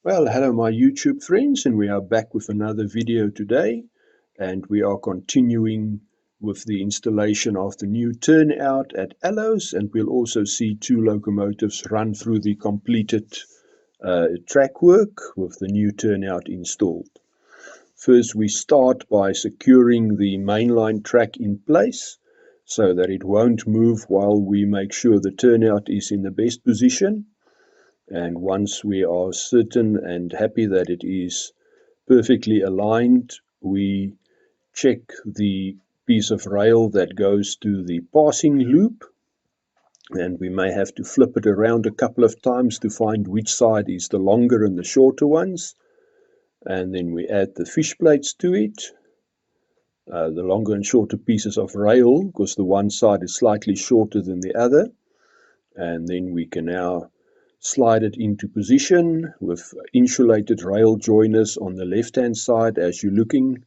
Well, hello my YouTube friends, and we are back with another video today, and we are continuing with the installation of the new turnout at Aloes, and we'll also see two locomotives run through the completed track work with the new turnout installed. First, we start by securing the mainline track in place so that it won't move while we make sure the turnout is in the best position. And once we are certain and happy that it is perfectly aligned, we check the piece of rail that goes to the passing loop, and we may have to flip it around a couple of times to find which side is the longer and the shorter ones. And then we add the fish plates to it, the longer and shorter pieces of rail, because the one side is slightly shorter than the other. And then we can now slide it into position with insulated rail joiners on the left hand side as you're looking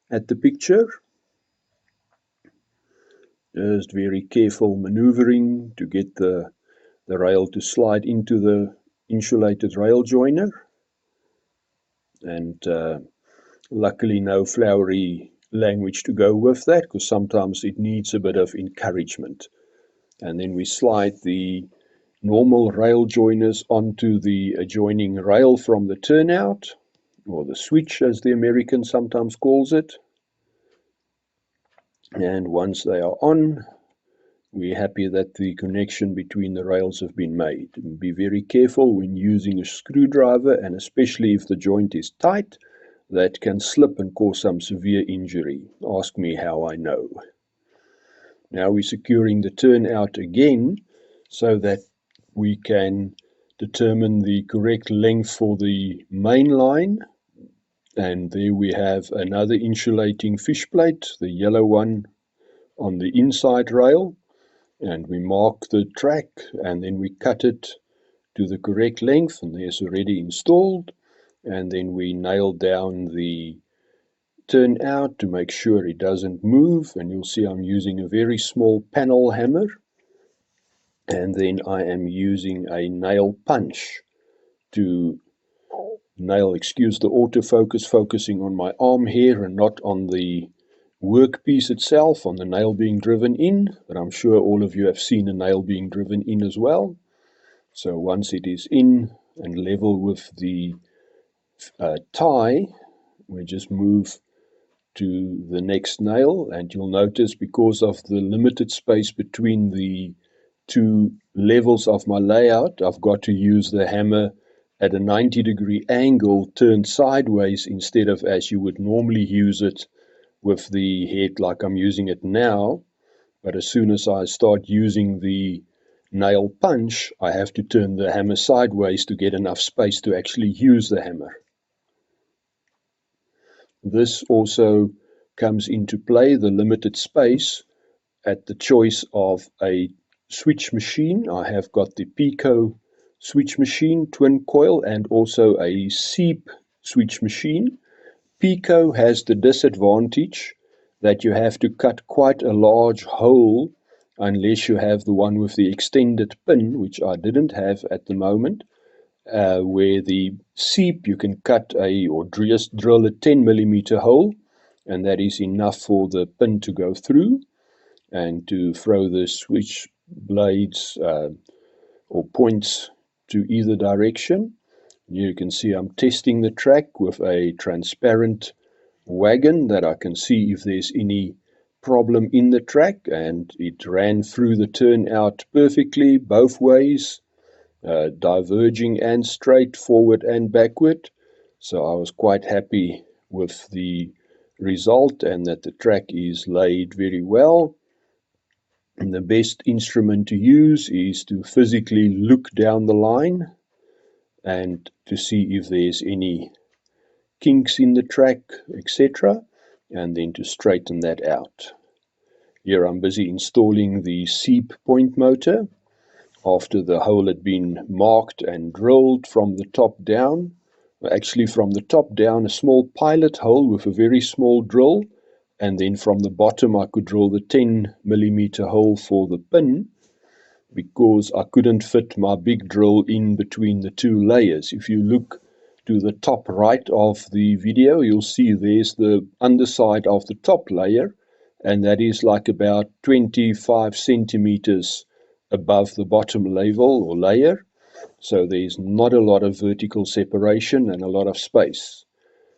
at the picture. Just very careful maneuvering to get the rail to slide into the insulated rail joiner, and luckily no flowery language to go with that, because sometimes it needs a bit of encouragement. And then we slide the normal rail joiners onto the adjoining rail from the turnout, or the switch as the American sometimes calls it. And once they are on, we're happy that the connection between the rails have been made. Be very careful when using a screwdriver, and especially if the joint is tight, that can slip and cause some severe injury. Ask me how I know. Now we're securing the turnout again so that we can determine the correct length for the main line. And there we have another insulating fish plate, the yellow one on the inside rail. And we mark the track, and then we cut it to the correct length, and there's already installed. And then we nail down the turnout to make sure it doesn't move. And you'll see I'm using a very small panel hammer. And then I am using a nail punch to nail, excuse the autofocus, focusing on my arm here and not on the workpiece itself, on the nail being driven in, but I'm sure all of you have seen a nail being driven in as well. So once it is in and level with the tie, we just move to the next nail, and you'll notice because of the limited space between the two levels of my layout, I've got to use the hammer at a 90-degree angle turned sideways instead of as you would normally use it with the head like I'm using it now. But as soon as I start using the nail punch, I have to turn the hammer sideways to get enough space to actually use the hammer. This also comes into play, the limited space, at the choice of a switch machine. I have got the Pico switch machine, twin coil, and also a seep switch machine. Pico has the disadvantage that you have to cut quite a large hole unless you have the one with the extended pin, which I didn't have at the moment. Where the seep you can cut or just drill a 10mm hole, and that is enough for the pin to go through and to throw the switch blades or points to either direction. You can see I'm testing the track with a transparent wagon that I can see if there's any problem in the track, and it ran through the turnout perfectly both ways, diverging and straight, forward and backward. So I was quite happy with the result, and that the track is laid very well. And the best instrument to use is to physically look down the line and to see if there's any kinks in the track, etc., and then to straighten that out. Here I'm busy installing the seep point motor after the hole had been marked and drilled from the top down. Actually, from the top down, a small pilot hole with a very small drill, and then from the bottom I could drill the 10mm hole for the pin, because I couldn't fit my big drill in between the two layers. If you look to the top right of the video, you'll see there's the underside of the top layer, and that is like about 25 centimeters above the bottom level or layer. So there's not a lot of vertical separation and a lot of space.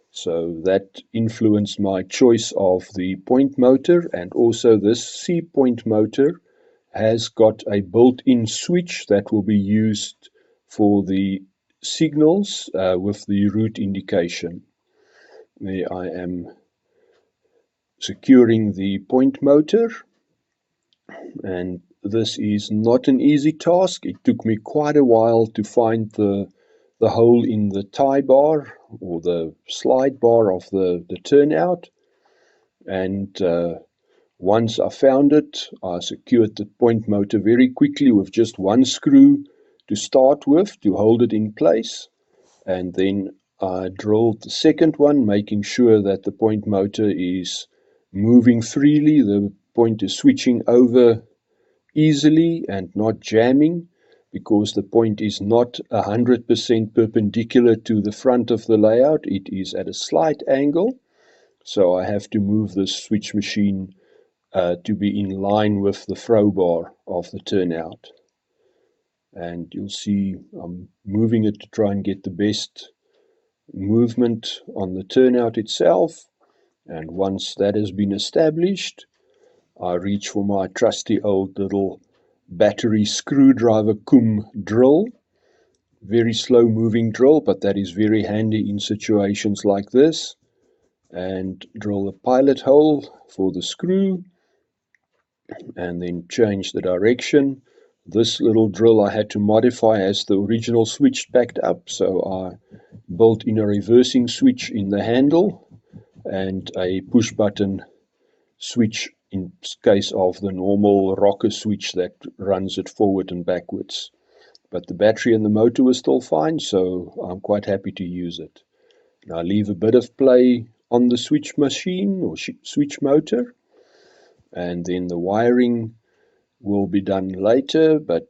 So that influenced my choice of the point motor, and also this C-point motor has got a built-in switch that will be used for the signals with the route indication. There I am securing the point motor, and this is not an easy task. It took me quite a while to find the hole in the tie bar or the slide bar of the turnout, and once I found it, I secured the point motor very quickly with just one screw to start with to hold it in place, and then I drilled the second one, making sure that the point motor is moving freely, the point is switching over easily and not jamming, because the point is not 100% perpendicular to the front of the layout. It is at a slight angle, so I have to move the switch machine to be in line with the throw bar of the turnout. And you'll see I'm moving it to try and get the best movement on the turnout itself. And once that has been established, I reach for my trusty old little battery screwdriver Kum drill. Very slow moving drill, but that is very handy in situations like this. And drill the pilot hole for the screw, and then change the direction. This little drill I had to modify as the original switch backed up, so I built in a reversing switch in the handle and a push button switch in case of the normal rocker switch that runs it forward and backwards. But the battery and the motor were still fine, so I'm quite happy to use it. Now I leave a bit of play on the switch machine or switch motor, and then the wiring will be done later, but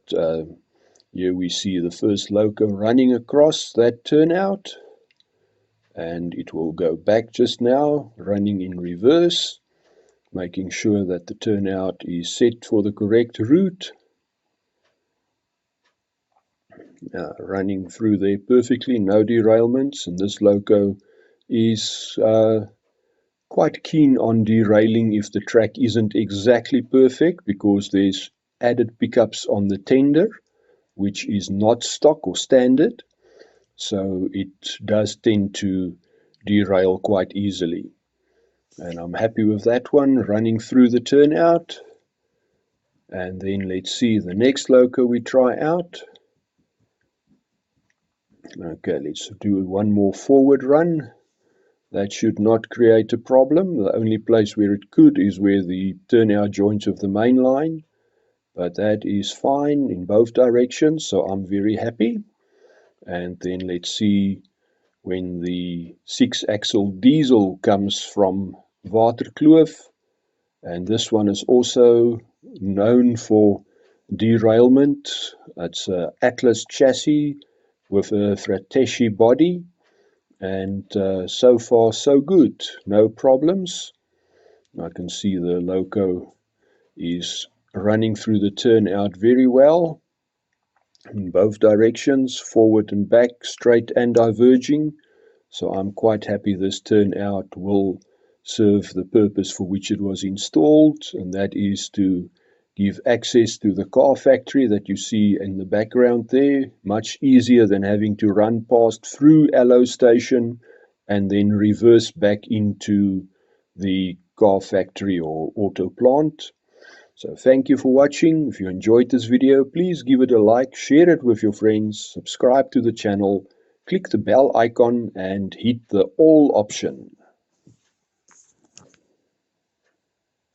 here we see the first loco running across that turnout, and it will go back just now, running in reverse, making sure that the turnout is set for the correct route. Running through there perfectly, no derailments, and this loco is quite keen on derailing if the track isn't exactly perfect, because there's added pickups on the tender, which is not stock or standard, so it does tend to derail quite easily. And I'm happy with that one, running through the turnout. And then let's see the next loco we try out. Okay, let's do one more forward run. That should not create a problem. The only place where it could is where the turnout joins of the main line, but that is fine in both directions, so I'm very happy. And then let's see when the 6-axle diesel comes from Waterkloof, and this one is also known for derailment. It's an Atlas chassis with a Frateshi body, and so far so good, no problems. I can see the loco is running through the turnout very well in both directions, forward and back, straight and diverging. So I'm quite happy this turnout will serve the purpose for which it was installed, and that is to give access to the car factory that you see in the background there, much easier than having to run past through Aloes Station and then reverse back into the car factory or auto plant. So thank you for watching. If you enjoyed this video, please give it a like, share it with your friends, subscribe to the channel, click the bell icon and hit the all option.